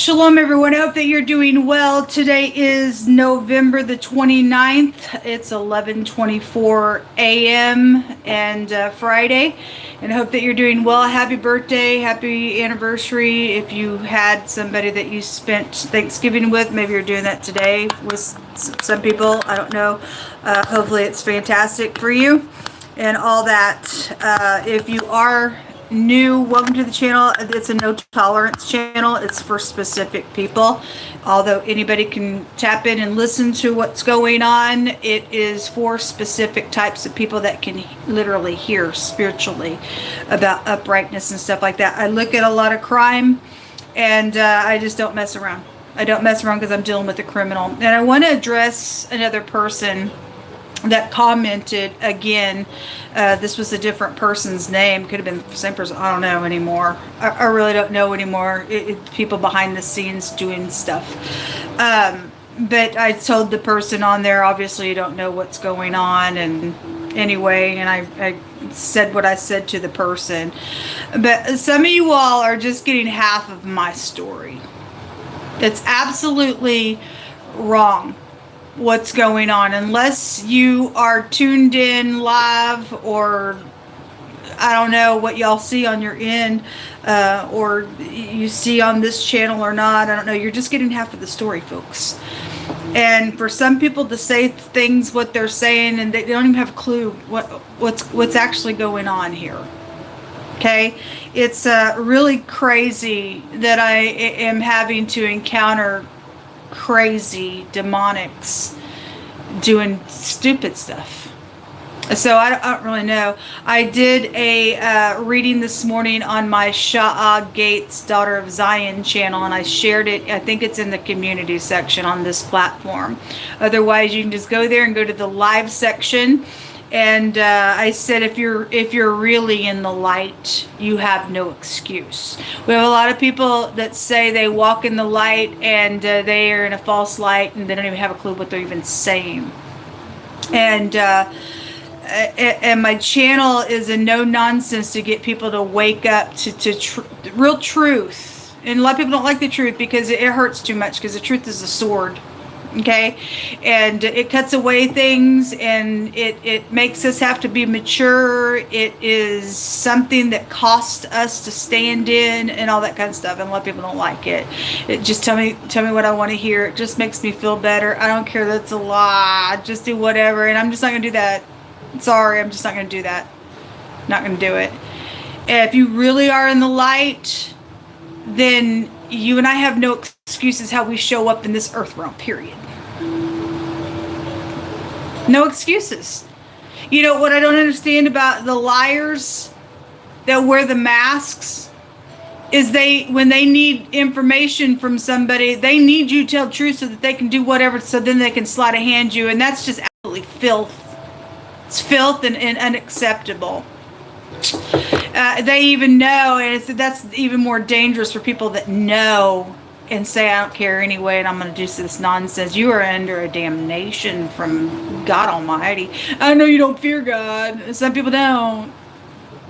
Shalom, everyone. I hope that you're doing well. Today is November the 29th. It's 11:24 a.m. and Friday. And I hope that you're doing well. Happy birthday, happy anniversary. If you had somebody that you spent Thanksgiving with, maybe you're doing that today with some people. I don't know. Hopefully it's fantastic for you and all that. If you are new, welcome to the channel. It's a no tolerance channel. It's for specific people, although anybody can tap in and listen to what's going on. It is for specific types of people that can literally hear spiritually about uprightness and stuff like that. I look at a lot of crime and I just don't mess around. I don't mess around because I'm dealing with a criminal. And I want to address another person that commented again. This was a different person's name. Could have been the same person. I don't know anymore. I really don't know anymore. People behind the scenes doing stuff. But I told the person on there, obviously you don't know what's going on. And anyway, and I said what I said to the person. But some of you all are just getting half of my story. It's absolutely wrong what's going on, unless you are tuned in live, or I don't know what y'all see on your end, or you see on this channel or not. I don't know. You're just getting half of the story, folks. And for some people to say things what they're saying, and they don't even have a clue what's actually going on here. Okay, it's really crazy that I am having to encounter crazy demonics doing stupid stuff. So I don't really know. I did a reading this morning on my Sha'a Gates Daughter of Zion channel, and I shared it. I think it's in the community section on this platform. Otherwise, you can just go there and go to the live section. And I said, if you're really in the light, you have no excuse. We have a lot of people that say they walk in the light and they are in a false light, and they don't even have a clue what they're even saying. And my channel is a no nonsense to get people to wake up to real truth. And a lot of people don't like the truth because it hurts too much, because the truth is a sword. Okay, and it cuts away things, and it makes us have to be mature. It is something that costs us to stand in and all that kind of stuff, and a lot of people don't like it. It just tell me what I want to hear. It just makes me feel better. I don't care that's a lie. Just do whatever, and I'm just not gonna do that. Sorry, I'm just not gonna do that. Not gonna do it. If you really are in the light, then you and I have no excuses how we show up in this earth realm, period. No excuses. You know what I don't understand about the liars that wear the masks is when they need information from somebody, they need you to tell the truth so that they can do whatever, so then they can sleight of hand you, and that's just absolutely filth. It's filth and unacceptable. They even know, and that's even more dangerous for people that know and say, I don't care anyway, and I'm going to do this nonsense. You are under a damnation from God Almighty. I know you don't fear God. Some people don't.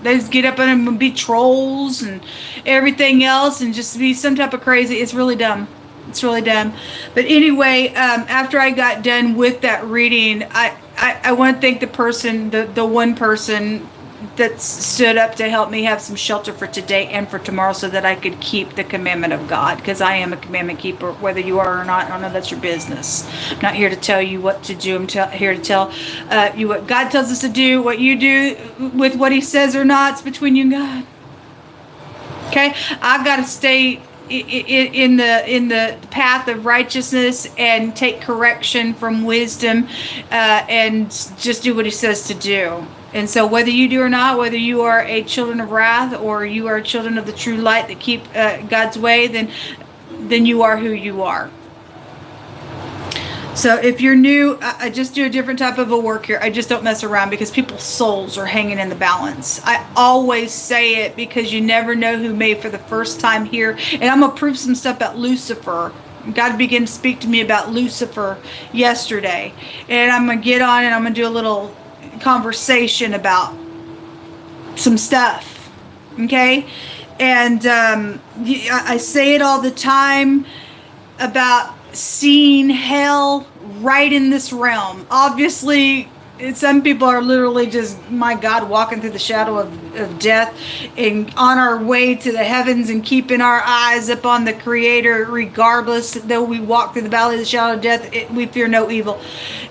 They just get up and be trolls and everything else and just be some type of crazy. It's really dumb. It's really dumb. But anyway, after I got done with that reading, I want to thank the person, the one person that stood up to help me have some shelter for today and for tomorrow, so that I could keep the commandment of God, because I am a commandment keeper, whether you are or not. I don't know, that's your business. I'm not here to tell you what to do. I'm here to tell you what God tells us to do. What you do with what he says or not, it's between you and God. Okay, I've got to stay in the path of righteousness and take correction from wisdom, and just do what he says to do. And so whether you do or not, whether you are a children of wrath or you are children of the true light that keep God's way, then you are who you are. So if you're new, I just do a different type of a work here. I just don't mess around, because people's souls are hanging in the balance. I always say it, because you never know who may for the first time hear. And I'm going to prove some stuff about Lucifer. God began to speak to me about Lucifer yesterday. And I'm going to get on and I'm going to do a little conversation about some stuff. Okay? And I say it all the time about seeing hell right in this realm. Obviously, some people are literally just, my God, walking through the shadow of death and on our way to the heavens and keeping our eyes upon the Creator, regardless. Though we walk through the valley of the shadow of death, we fear no evil.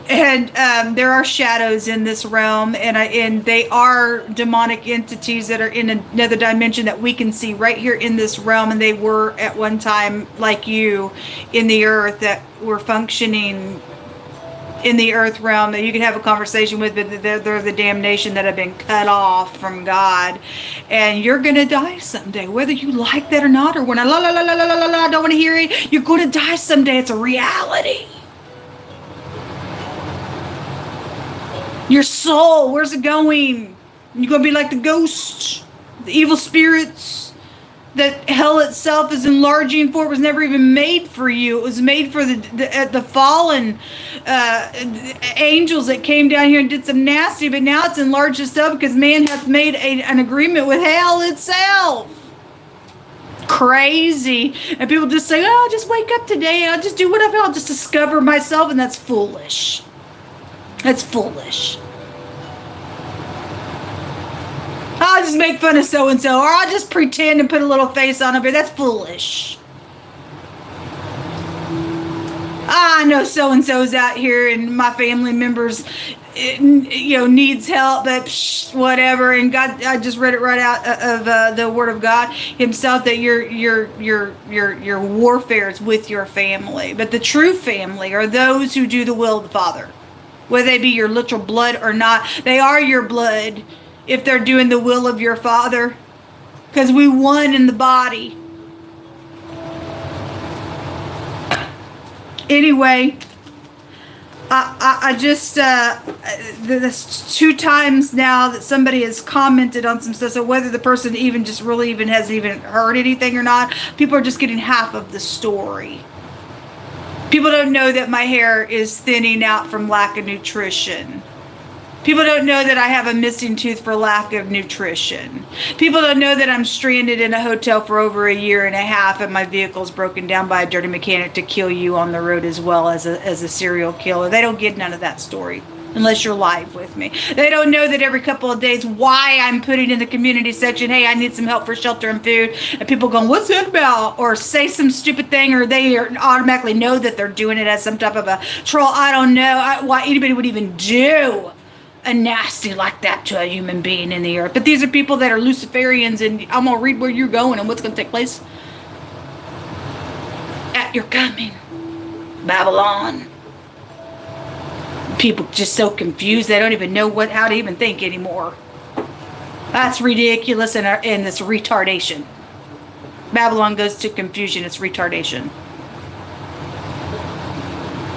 And there are shadows in this realm, and they are demonic entities that are in another dimension that we can see right here in this realm. And they were at one time like you in the earth, that were functioning in the earth realm that you can have a conversation with, but they're the damnation that have been cut off from God. And you're going to die someday, whether you like that or not, or when I don't want to hear it. You're going to die someday. It's a reality. Your soul, where's it going? You're going to be like the ghosts, the evil spirits that hell itself is enlarging for. It was never even made for you. It was made for the fallen angels that came down here and did some nasty, but now it's enlarged itself because man hath made an agreement with hell itself. Crazy. And people just say, oh, I'll just wake up today and I'll just do whatever. I'll just discover myself. And that's foolish. That's foolish. I'll just make fun of so-and-so, or I'll just pretend and put a little face on over here. That's foolish. I know so-and-so's out here and my family members, needs help, but whatever. And God, I just read it right out of the Word of God Himself, that your warfare is with your family. But the true family are those who do the will of the Father. Whether they be your literal blood or not, they are your blood if they're doing the will of your Father. Because we won in the body. Anyway, I just, this 2 times now that somebody has commented on some stuff, so whether the person even just really even hasn't even heard anything or not, people are just getting half of the story. People don't know that my hair is thinning out from lack of nutrition. People don't know that I have a missing tooth for lack of nutrition. People don't know that I'm stranded in a hotel for over 1.5 years and my vehicle's broken down by a dirty mechanic to kill you on the road as well as a serial killer. They don't get none of that story unless you're live with me. They don't know that every couple of days why I'm putting in the community section, hey, I need some help for shelter and food. And people going, what's that about? Or say some stupid thing, or they automatically know that they're doing it as some type of a troll. I don't know why anybody would even do a nasty like that to a human being in the earth. But these are people that are Luciferians, and I'm going to read where you're going and what's going to take place. At your coming, Babylon. People just so confused, they don't even know how to even think anymore. That's ridiculous, and it's retardation. Babylon goes to confusion, it's retardation.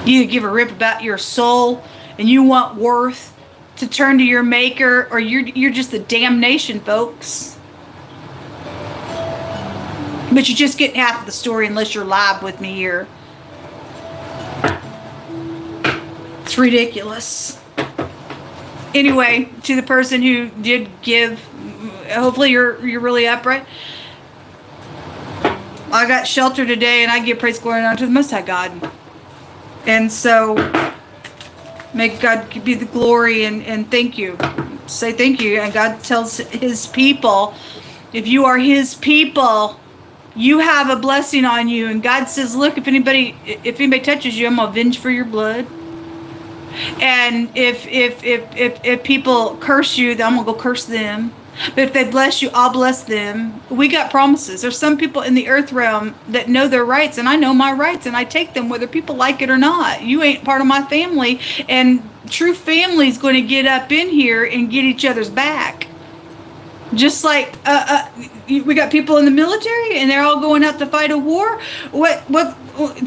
You give a rip about your soul and you want worth to turn to your maker, or you're just the damnation, folks. But you just get half of the story unless you're live with me here. It's ridiculous. Anyway, to the person who did give, hopefully you're really upright. I got shelter today, and I give praise, glory, and honor to the Most High God. And so, may God be the glory, and thank you. Say thank you. And God tells His people, if you are His people, you have a blessing on you. And God says, look, if anybody touches you, I'm going to avenge for your blood. And if people curse you, then I'm going to go curse them. But if they bless you, I'll bless them. We got promises. There's some people in the earth realm that know their rights, and I know my rights, and I take them whether people like it or not. You ain't part of my family, and true family is going to get up in here and get each other's back. Just like we got people in the military, and they're all going out to fight a war. What?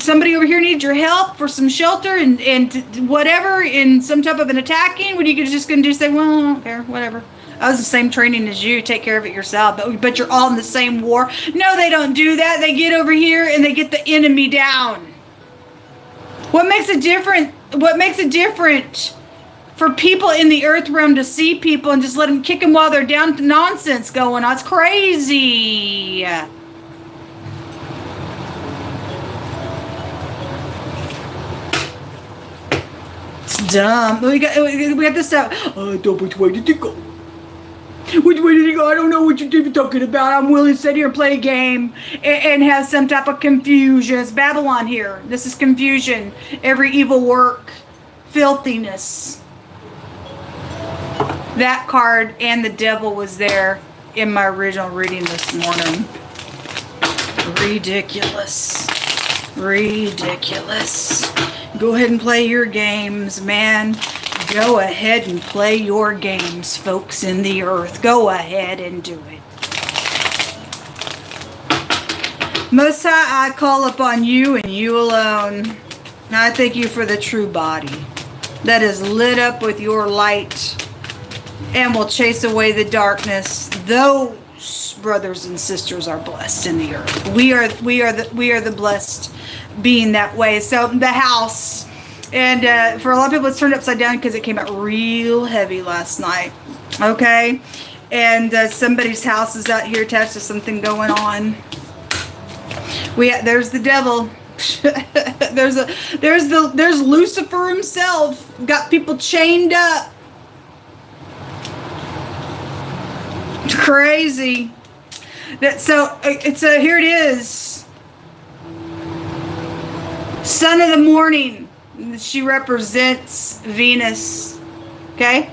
Somebody over here needs your help for some shelter and whatever, in some type of an attacking. What are you just going to do? Say, well, I don't care, whatever. I was the same training as you. Take care of it yourself. But you're all in the same war. No, they don't do that. They get over here and they get the enemy down. What makes it different? What makes it different for people in the earth realm to see people and just let them kick them while they're down to nonsense going on. It's crazy. It's dumb. We got this stuff. Which way did it go? Which way did it go? I don't know what you're even talking about. I'm willing to sit here and play a game and have some type of confusion. It's Babylon here. This is confusion. Every evil work. Filthiness. That card and the devil was there in my original reading this morning. Ridiculous. Ridiculous. Go ahead and play your games, man. Go ahead and play your games, folks in the earth. Go ahead and do it. Most High, I call upon you and you alone. And I thank you for the true body that is lit up with your light and will chase away the darkness. Those brothers and sisters are blessed in the earth. We are the blessed being that way. So the house, and for a lot of people it's turned upside down because it came out real heavy last night. Okay, and somebody's house is out here attached to something going on. There's the devil. there's Lucifer himself. Got people chained up. It's crazy. So here it is. Son of the morning. She represents Venus. Okay?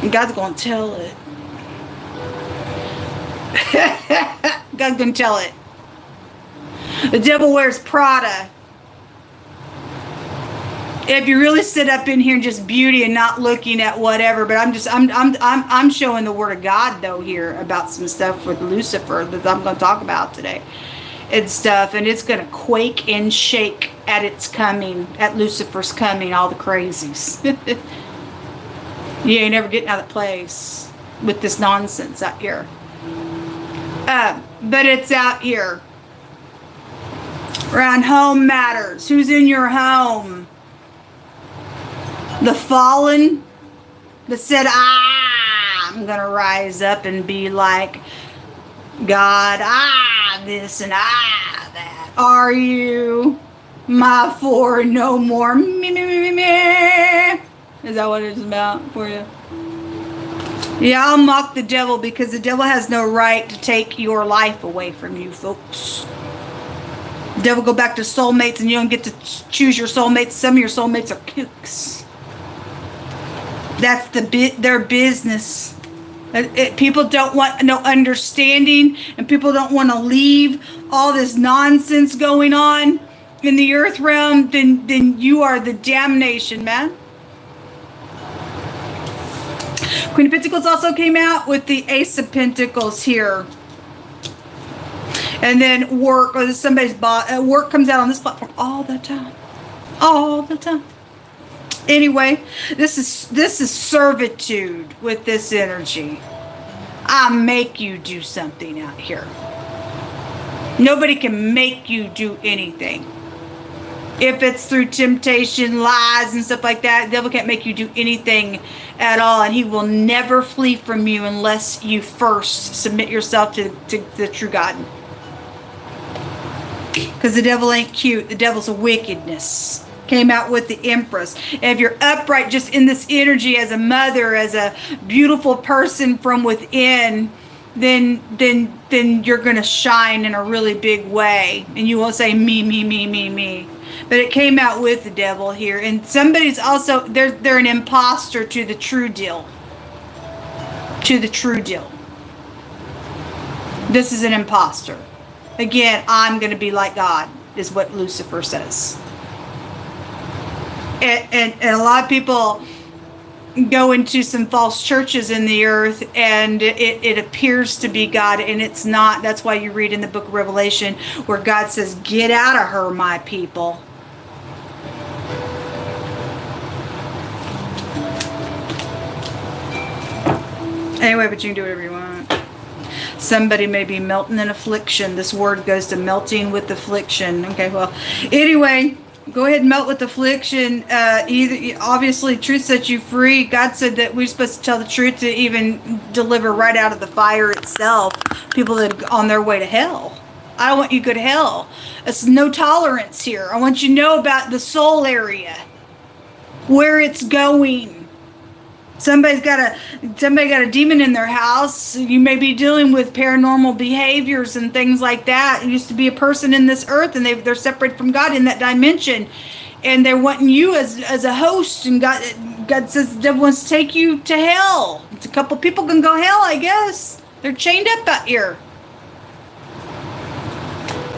And God's going to tell it. God's going to tell it. The devil wears Prada. If you really sit up in here and just beauty and not looking at whatever, but I'm showing the word of God though here about some stuff with Lucifer that I'm going to talk about today and stuff, and it's going to quake and shake at its coming, at Lucifer's coming, all the crazies. You ain't never getting out of place with this nonsense out here. But it's out here. Around home matters. Who's in your home? The fallen that said, I'm going to rise up and be like God, this and that. Are you my for no more? Me, me, me, me, me. Is that what it's about for you? Yeah, I'll mock the devil because the devil has no right to take your life away from you, folks. The devil go back to soulmates and you don't get to choose your soulmates. Some of your soulmates are kooks. That's their business. People don't want no understanding, and people don't want to leave all this nonsense going on in the earth realm. Then you are the damnation, man. Queen of Pentacles also came out with the Ace of Pentacles here. And then work, or somebody's work comes out on this platform all the time. All the time. Anyway, this is servitude with this energy. I make you do something out here. Nobody can make you do anything. If it's through temptation, lies, and stuff like that, the devil can't make you do anything at all. And he will never flee from you unless you first submit yourself to the true God. Because the devil ain't cute. The devil's a wickedness. Came out with the Empress. And if you're upright just in this energy as a mother, as a beautiful person from within, then you're going to shine in a really big way. And you won't say me, me, me, me, me. But it came out with the devil here. And somebody's also, they're an imposter to the true deal. To the true deal. This is an imposter. Again, I'm going to be like God, is what Lucifer says. And a lot of people go into some false churches in the earth, and it appears to be God, and it's not. That's why you read in the book of Revelation where God says, get out of her, my people. Anyway, but you can do whatever you want. Somebody may be melting in affliction. This word goes to melting with affliction. Okay, well, anyway, Go ahead and melt with affliction. Obviously, truth sets you free. God said that we're supposed to tell the truth to even deliver right out of the fire itself. People that are on their way to hell. I don't want you to go to hell. It's no tolerance here. I want you to know about the soul area, where it's going. Somebody got a demon in their house. You may be dealing with paranormal behaviors and things like that. It used to be a person in this earth, and they're separated from God in that dimension, and they're wanting you as a host. And God says the devil wants to take you to hell. It's a couple people can go hell, I guess. They're chained up out here.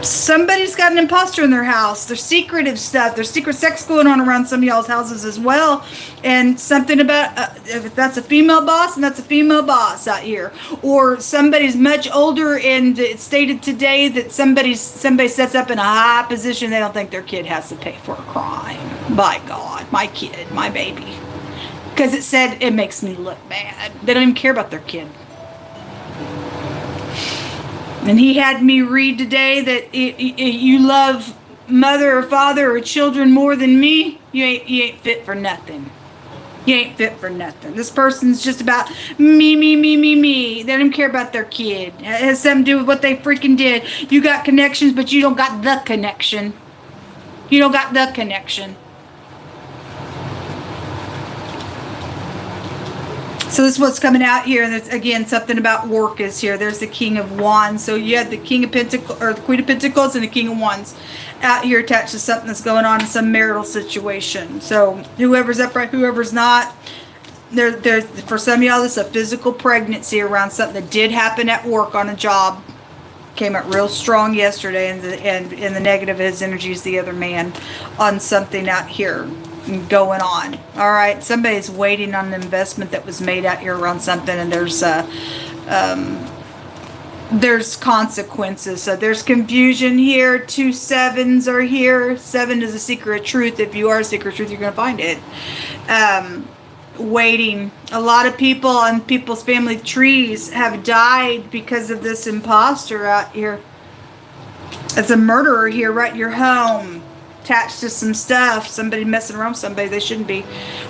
Somebody's got an imposter in their house. There's secretive stuff. There's secret sex going on around some of y'all's houses as well. And something about, if that's a female boss, and that's a female boss out here. Or somebody's much older, and it's stated today that somebody sets up in a high position. They don't think their kid has to pay for a crime. By God, my kid, my baby. Because it said it makes me look bad. They don't even care about their kid. And he had me read today that you love mother or father or children more than me, you ain't fit for nothing. You ain't fit for nothing. This person's just about me. They don't care about their kid. It has something to do with what they freaking did. You got connections, but you don't got the connection. You don't got the connection. So this is what's coming out here, and there's, again, something about work is here. There's the King of Wands. So you have the King of Pentacles, or the Queen of Pentacles, and the King of Wands out here attached to something that's going on in some marital situation. So whoever's upright, whoever's not, there's for some of y'all, this is a physical pregnancy around something that did happen at work on a job. Came out real strong yesterday, and in the negative, his energy is the other man on something out here going on. All right, somebody's waiting on an investment that was made out here around something, and there's consequences. So there's confusion here. 2 7s are here. 7 is a secret of truth. If you are a secret of truth, you're going to find it. Waiting. A lot of people on people's family trees have died because of this imposter out here. It's a murderer here right in your home, attached to some stuff. Somebody messing around with somebody they shouldn't be,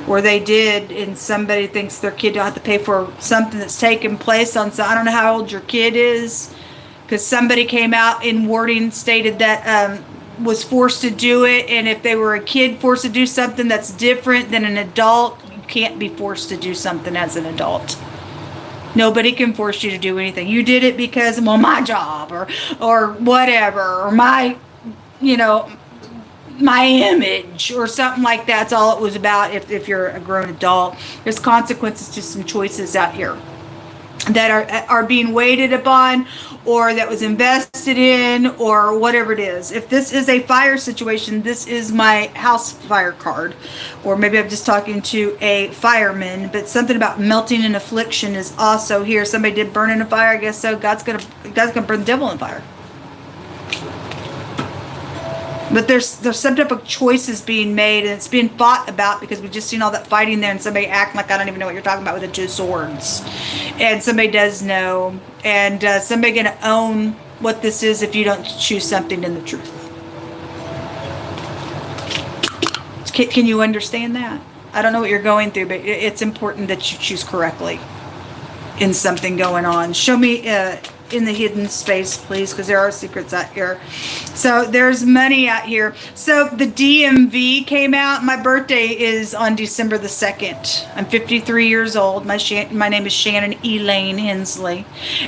or they did, and somebody thinks their kid don't have to pay for something that's taken place on. So I don't know how old your kid is, because somebody came out in wording stated that was forced to do it, and if they were a kid forced to do something that's different than an adult, you can't be forced to do something as an adult. Nobody can force you to do anything. You did it because, well, my job, or whatever, or my, my image, or something like that. That's all it was about. If you're a grown adult, there's consequences to some choices out here that are being waited upon, or that was invested in, or whatever it is. If this is a fire situation, this is my house fire card, or maybe I'm just talking to a fireman. But something about melting in affliction is also here. Somebody did burn in a fire, I guess so. God's gonna burn the devil in fire. But there's some type of choices being made, and it's being fought about, because we've just seen all that fighting there, and somebody acting like I don't even know what you're talking about with the 2 swords. And somebody does know, and somebody going to own what this is if you don't choose something in the truth. Can you understand that? I don't know what you're going through, but it's important that you choose correctly in something going on. Show me in the hidden space, please, because there are secrets out here. So there's money out here. So the DMV came out. My birthday is on December the 2nd. I'm 53 years old. My name is ShannanEHensley.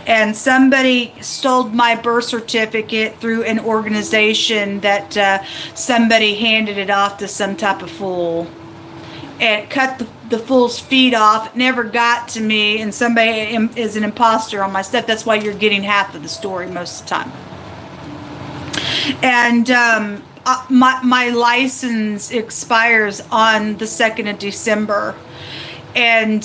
And somebody stole my birth certificate through an organization that somebody handed it off to some type of fool. And cut the fool's feet off. It never got to me, and somebody is an imposter on my stuff. That's why you're getting half of the story most of the time. And my license expires on the 2nd of December. And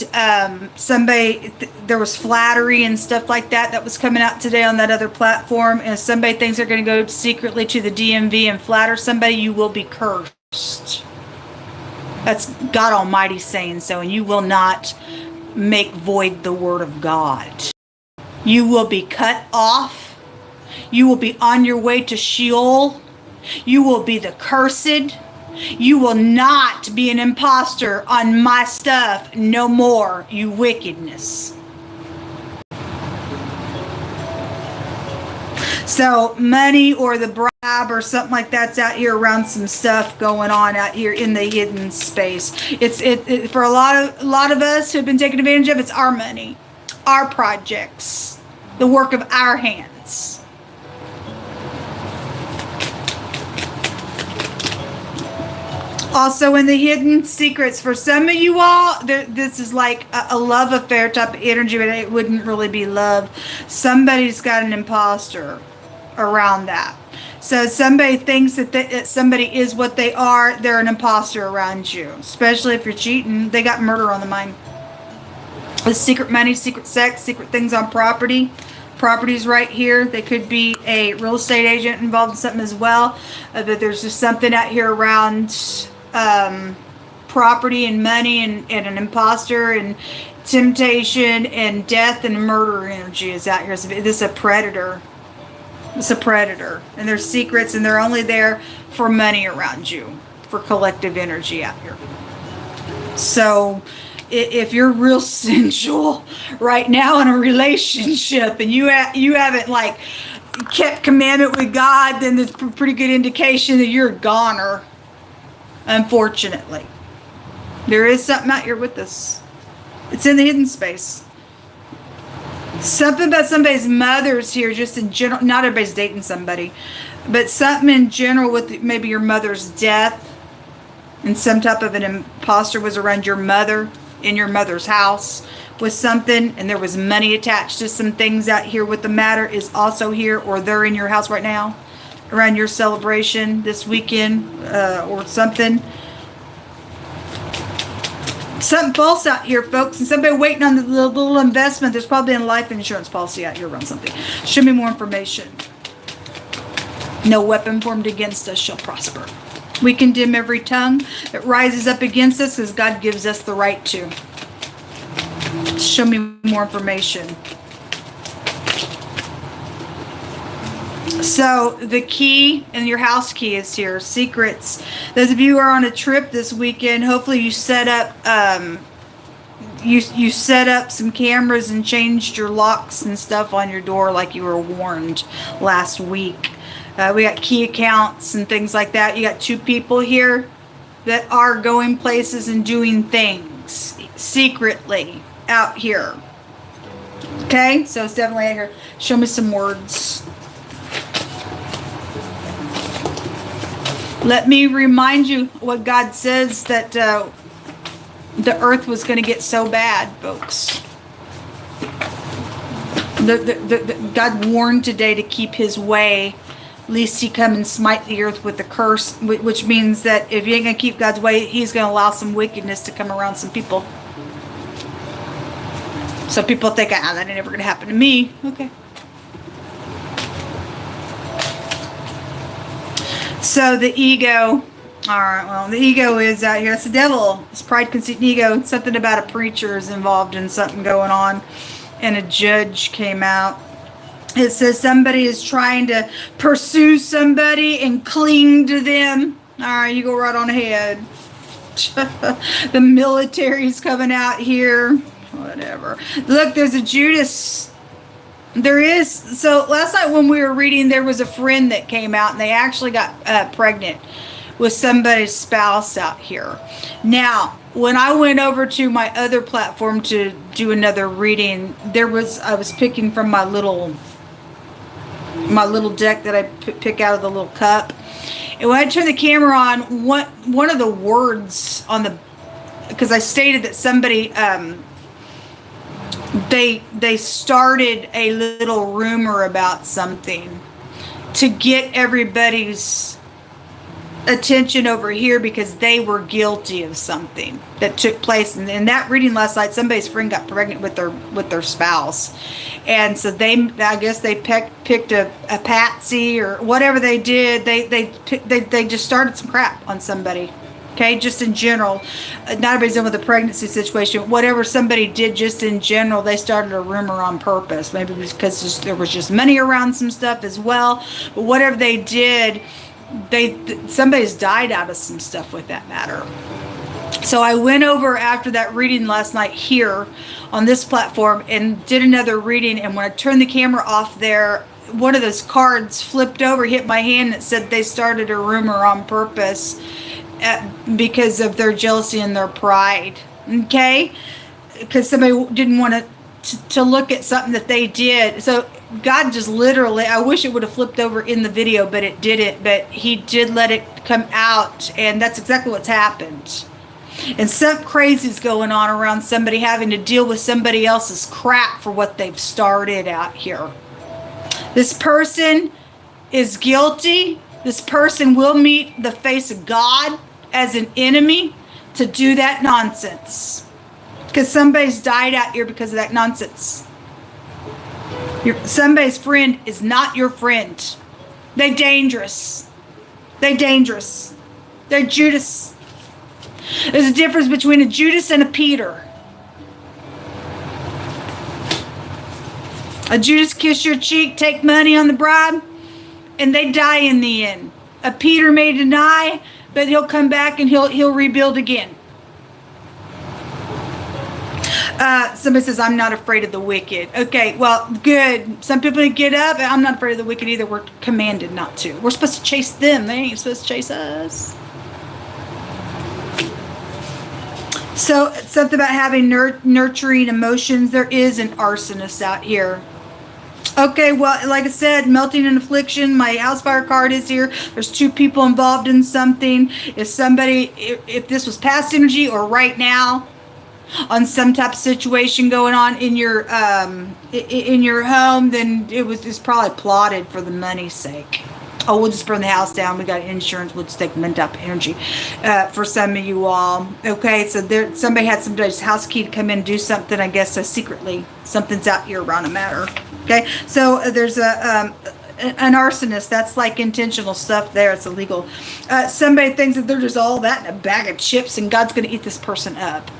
there was flattery and stuff like that was coming out today on that other platform. And if somebody thinks they're going to go secretly to the DMV and flatter somebody, you will be cursed. That's God Almighty saying so, and you will not make void the word of God. You will be cut off. You will be on your way to Sheol. You will be the cursed. You will not be an imposter on my stuff no more, you wickedness. So money or the bribe or something like that's out here around some stuff going on out here in the hidden space. It's for a lot of us who have been taken advantage of. It's our money, our projects, the work of our hands. Also in the hidden secrets, for some of you all, this is like a love affair type of energy, but it wouldn't really be love. Somebody's got an imposter around that. So somebody thinks that somebody is what they are. They're an imposter around you, especially if you're cheating. They got murder on the mind. With secret money, secret sex, secret things on property. Properties right here. They could be a real estate agent involved in something as well. But there's just something out here around property and money and an imposter and temptation and death and murder energy is out here. So this is a predator. It's a predator. And there's secrets and they're only there for money around you. For collective energy out here. So if you're real sensual right now in a relationship and you haven't like kept commandment with God, then there's a pretty good indication that you're a goner. Unfortunately, there is something out here with this. It's in the hidden space. Something about somebody's mother's here, just in general. Not everybody's dating somebody, but something in general with maybe your mother's death, and some type of an imposter was around your mother in your mother's house with something, and there was money attached to some things out here. With the matter is also here, or they're in your house right now around your celebration this weekend, or something false out here, folks, and somebody waiting on the little investment. There's probably a life insurance policy out here around something. Show me more information. No weapon formed against us shall prosper. We condemn every tongue that rises up against us, because God gives us the right to. Show me more information. So the key and your house key is here. Secrets. Those of you who are on a trip this weekend, hopefully you set up you set up some cameras and changed your locks and stuff on your door like you were warned last week. We got key accounts and things like that. You got two people here that are going places and doing things secretly out here. Okay, so it's definitely out here. Show me some words. Let me remind you what God says, that the earth was going to get so bad, folks. God warned today to keep his way, lest he come and smite the earth with a curse, which means that if you ain't going to keep God's way, he's going to allow some wickedness to come around some people. So people think, that ain't never going to happen to me. Okay. So the ego, all right, well, the ego is out here. It's the devil. It's pride, conceit, and ego. Something about a preacher is involved in something going on, and a judge came out. It says somebody is trying to pursue somebody and cling to them. All right, you go right on ahead. The military's coming out here. Whatever. Look, there's a Judas. There is. So last night when we were reading, there was a friend that came out and they actually got pregnant with somebody's spouse out here. Now, when I went over to my other platform to do another reading, I was picking from my little deck that I pick out of the little cup. And when I turned the camera on, one of the words on the, because I stated that somebody, they started a little rumor about something to get everybody's attention over here because they were guilty of something that took place. And in that reading last night, somebody's friend got pregnant with their spouse, and so I guess they picked a patsy or whatever they did. They just started some crap on somebody. Okay, just in general, not everybody's done with a pregnancy situation. Whatever somebody did, just in general, they started a rumor on purpose. Maybe because there was just money around some stuff as well. But whatever they did, somebody's died out of some stuff with that matter. So I went over after that reading last night here on this platform and did another reading. And when I turned the camera off there, one of those cards flipped over, hit my hand, and it said they started a rumor on purpose because of their jealousy and their pride. Okay? Because somebody didn't want to look at something that they did. So God just literally, I wish it would have flipped over in the video, but it didn't. But he did let it come out, and that's exactly what's happened. And something crazy is going on around somebody having to deal with somebody else's crap for what they've started out here. This person is guilty. This person will meet the face of God as an enemy to do that nonsense. Because somebody's died out here because of that nonsense. Somebody's friend is not your friend. They're dangerous. They're dangerous. They're Judas. There's a difference between a Judas and a Peter. A Judas kiss your cheek, take money on the bribe, and they die in the end. A Peter may deny, but he'll come back and he'll rebuild again. Somebody says, I'm not afraid of the wicked. Okay, well, good. Some people get up. I'm not afraid of the wicked either. We're commanded not to. We're supposed to chase them. They ain't supposed to chase us. So, something about having nurturing emotions. There is an arsonist out here. Okay, well, like I said, melting in affliction. My house fire card is here. There's 2 people involved in something. If this was past energy or right now, on some type of situation going on in your home, then it's probably plotted for the money's sake. Oh, we'll just burn the house down. We got insurance. We'll just take mint up energy for some of you all. Okay, so somebody had somebody's house key to come in and do something, I guess, secretly. Something's out here around a matter. Okay, so there's an arsonist. That's like intentional stuff there. It's illegal. Somebody thinks that they're just all that in a bag of chips and God's going to eat this person up.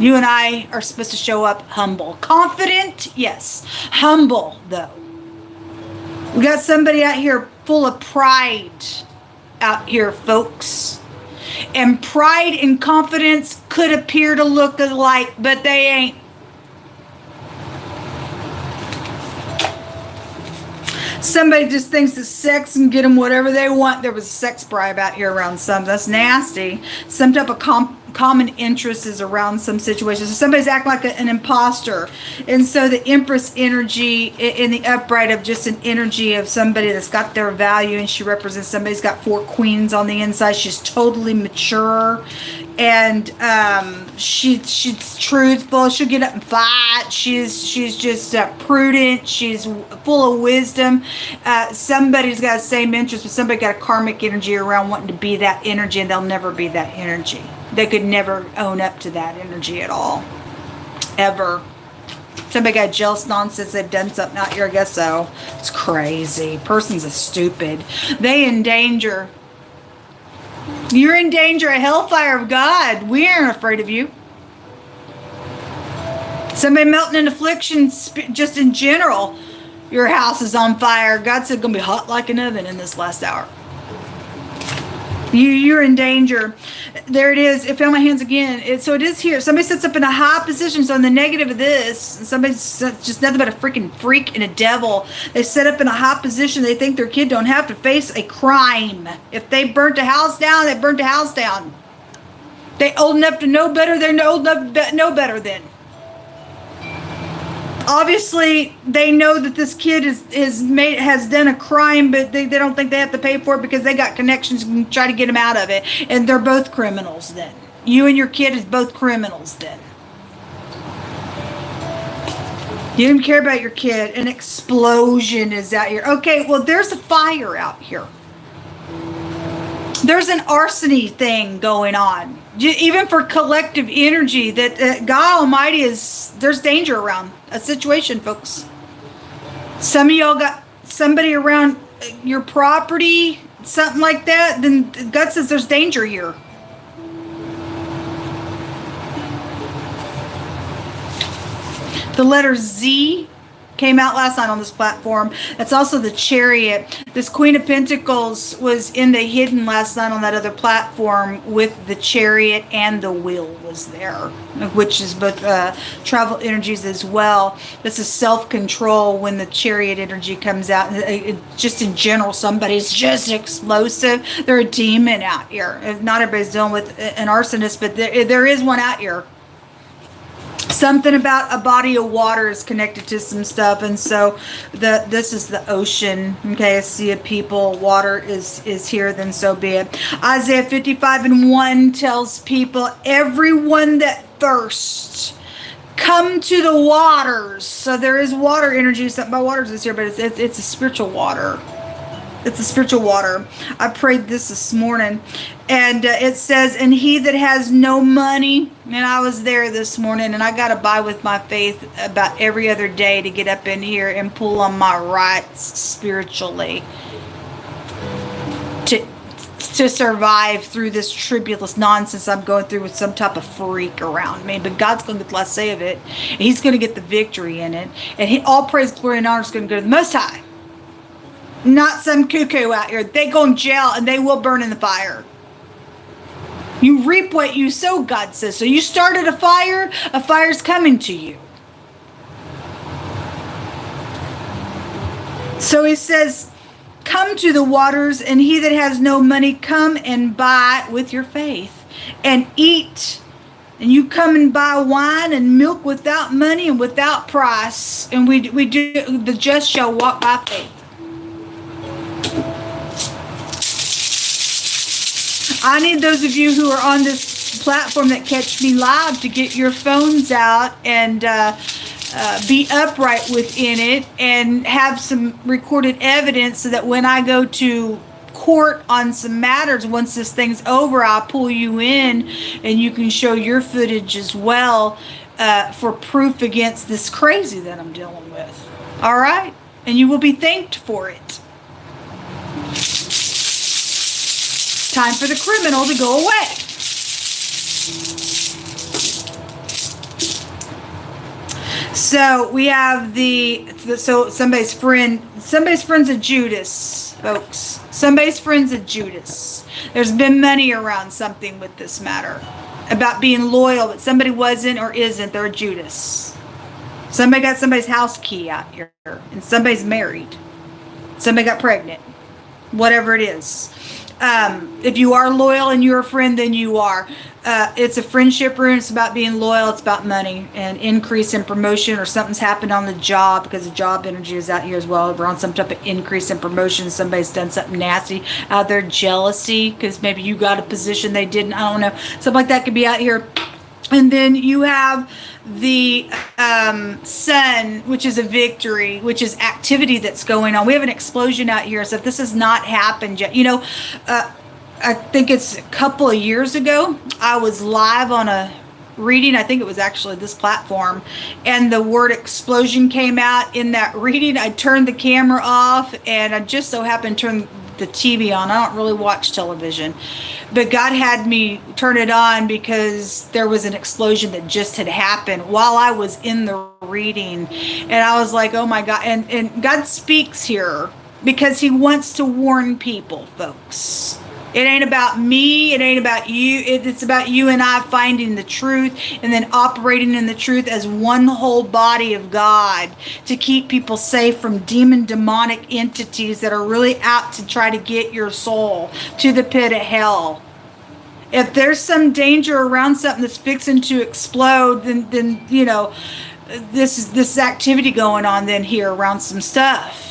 You and I are supposed to show up humble. Confident, yes. Humble, though. We got somebody out here full of pride out here, folks. And pride and confidence could appear to look alike, but they ain't. Somebody just thinks that sex and get them whatever they want. There was a sex bribe out here around some. That's nasty. Some type of common interest is around some situations. So somebody's acting like an imposter. And so the Empress energy in the upright of just an energy of somebody that's got their value, and she represents somebody's got 4 queens on the inside. She's totally mature. And she's truthful. She'll get up and fight. She's just prudent. She's full of wisdom. Somebody's got the same interest, but somebody got a karmic energy around wanting to be that energy, and they'll never be that energy. They could never own up to that energy at all, ever. Somebody got jealous nonsense. They've done something out here. I guess so. It's crazy. Person's a stupid. They in danger. You're in danger of hellfire of God. We aren't afraid of you. Somebody melting in affliction, just in general. Your house is on fire. God said it's going to be hot like an oven in this last hour. You're in danger. There it is. It fell my hands again. So it is here. Somebody sits up in a high position. So in the negative of this, somebody's just nothing but a freaking freak and a devil. They set up in a high position. They think their kid don't have to face a crime. If they burnt a house down, they burnt a house down. They old enough to know better. They're old enough to know better then. Obviously, they know that this kid has done a crime, but they don't think they have to pay for it because they got connections and try to get him out of it. And they're both criminals then. You and your kid is both criminals then. You didn't care about your kid. An explosion is out here. Okay, well, there's a fire out here. There's an arsony thing going on. Even for collective energy, that God Almighty there's danger around a situation, folks. Some of y'all got somebody around your property, something like that, then God says there's danger here. The letter Z came out last night on this platform. That's also the Chariot. This Queen of Pentacles was in the hidden last night on that other platform with the Chariot, and the Wheel was there, which is both travel energies as well. This is self-control when the Chariot energy comes out. Just in general, somebody's just explosive. They're a demon out here. Not everybody's dealing with an arsonist, but there is one out here. Something about a body of water is connected to some stuff, and so this is the ocean. Okay, a sea of people. Water is here, then so be it. Isaiah 55:1 tells people, everyone that thirsts, come to the waters. So there is water energy. Something about waters is here, but it's a spiritual water. It's a spiritual water. I prayed this morning, and it says, and he that has no money, and I was there this morning, and I got to buy with my faith about every other day to get up in here and pull on my rights spiritually to survive through this tribulous nonsense I'm going through with some type of freak around me. But God's going to get the last say of it, and he's going to get the victory in it, and all praise, glory, and honor is going to go to the Most High. Not some cuckoo out here. They go in jail and they will burn in the fire. You reap what you sow, God says. So you started a fire's coming to you. So he says, come to the waters, and he that has no money, come and buy with your faith and eat. And you come and buy wine and milk without money and without price. And we do, the just shall walk by faith. I need those of you who are on this platform that catch me live to get your phones out and be upright within it and have some recorded evidence, so that when I go to court on some matters, once this thing's over, I'll pull you in and you can show your footage as well for proof against this crazy that I'm dealing with. All right? And you will be thanked for it. Time for the criminal to go away. So we have so somebody's friend's a Judas, folks. Somebody's friend's a Judas. There's been money around something with this matter about being loyal, but somebody wasn't or isn't. They're a Judas. Somebody got somebody's house key out here, and somebody's married. Somebody got pregnant. Whatever it is. If you are loyal and you're a friend, then you are. It's a friendship room. It's about being loyal. It's about money and increase in promotion, or something's happened on the job, because the job energy is out here as well. We're on some type of increase in promotion. Somebody's done something nasty out there. Jealousy, because maybe you got a position they didn't. I don't know. Something like that could be out here. And then you have the sun, which is a victory, which is activity that's going on. We have an explosion out here. So if this has not happened yet, I think it's a couple of years ago, I was live on a reading. I think it was actually this platform, and the word explosion came out in that reading. I turned the camera off, and I just so happened to turn the TV on. I don't really watch television, but God had me turn it on because there was an explosion that just had happened while I was in the reading, and I was like, oh my God. And God speaks here because he wants to warn people, folks. It ain't about me. It ain't about you. It's about you and I finding the truth and then operating in the truth as one whole body of God to keep people safe from demonic entities that are really out to try to get your soul to the pit of hell. If there's some danger around something that's fixing to explode, then this activity going on then here around some stuff.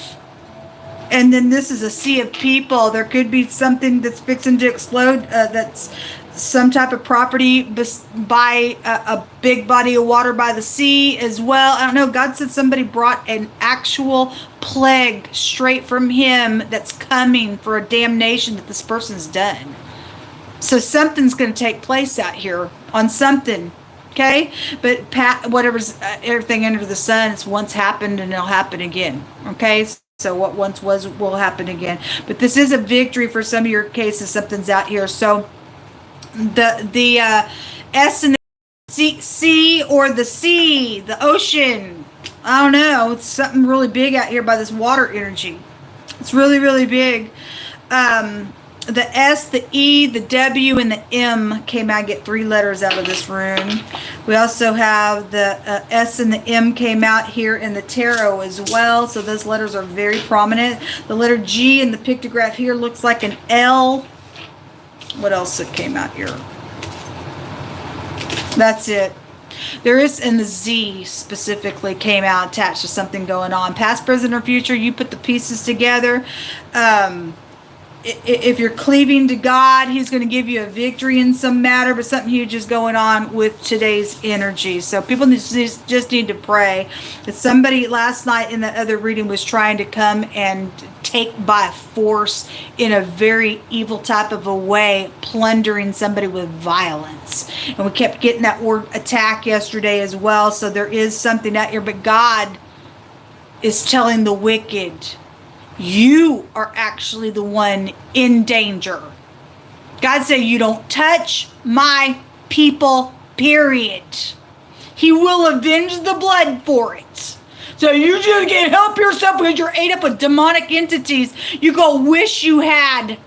And then this is a sea of people. There could be something that's fixing to explode that's some type of property by a big body of water by the sea as well. I don't know. God said somebody brought an actual plague straight from him that's coming for a damnation that this person's done. So something's going to take place out here on something. Okay? But whatever's everything under the sun, it's once happened and it'll happen again. Okay? So what once was will happen again. But this is a victory for some of your cases. Something's out here. So the S and the sea, or the sea, the ocean, I don't know. It's something really big out here by this water energy. It's really, really big. The S, the E, the W, and the M came out. I get 3 letters out of this rune. We also have the S and the M came out here in the tarot as well. So those letters are very prominent. The letter G in the pictograph here looks like an L. What else that came out here? That's it. There is, and the Z specifically came out attached to something going on. Past, present, or future, you put the pieces together. If you're cleaving to God, He's going to give you a victory in some matter, but something huge is going on with today's energy. So people just need to pray. That somebody last night in the other reading was trying to come and take by force in a very evil type of a way, plundering somebody with violence. And we kept getting that word attack yesterday as well. So there is something out here, but God is telling the wicked, you are actually the one in danger. God said, you don't touch my people, period. He will avenge the blood for it. So you just can't help yourself because you're ate up with demonic entities. You go wish you had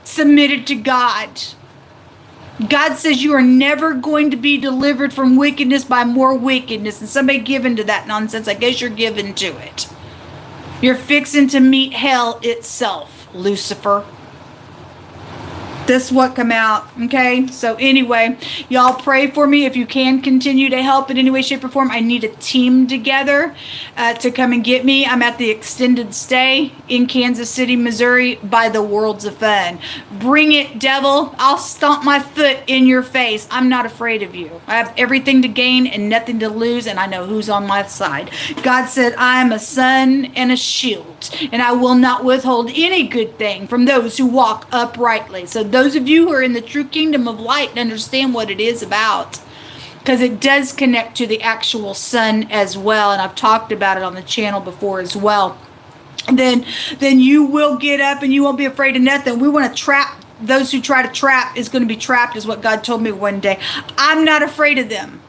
submitted to God. God says you are never going to be delivered from wickedness by more wickedness. And somebody given to that nonsense, I guess you're given to it. You're fixing to meet hell itself, Lucifer. This what come out, okay? So anyway, y'all pray for me. If you can continue to help in any way, shape, or form, I need a team together to come and get me. I'm at the extended stay in Kansas City, Missouri by the Worlds of Fun. Bring it, devil. I'll stomp my foot in your face. I'm not afraid of you. I have everything to gain and nothing to lose, and I know who's on my side. God said, I am a sun and a shield, and I will not withhold any good thing from those who walk uprightly. So those of you who are in the true kingdom of light and understand what it is about, because it does connect to the actual sun as well, and I've talked about it on the channel before as well, then you will get up and you won't be afraid of nothing. We want to trap those who try to trap is going to be trapped, is what God told me one day. I'm not afraid of them.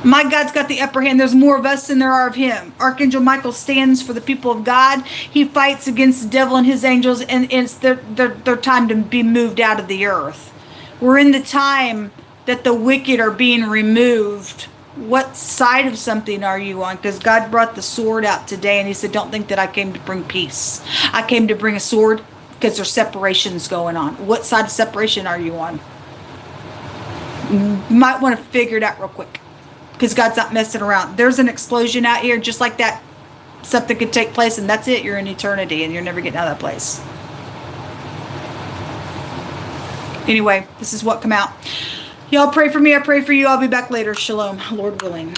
My God's got the upper hand. There's more of us than there are of Him. Archangel Michael stands for the people of God. He fights against the devil and his angels, and it's their time to be moved out of the earth. We're in the time that the wicked are being removed. What side of something are you on? Because God brought the sword out today, and He said, don't think that I came to bring peace. I came to bring a sword because there's separations going on. What side of separation are you on? You might want to figure it out real quick, because God's not messing around. There's an explosion out here just like that. Something could take place, and that's it. You're in eternity, and you're never getting out of that place. Anyway, this is what come out. Y'all pray for me. I pray for you. I'll be back later. Shalom, Lord willing.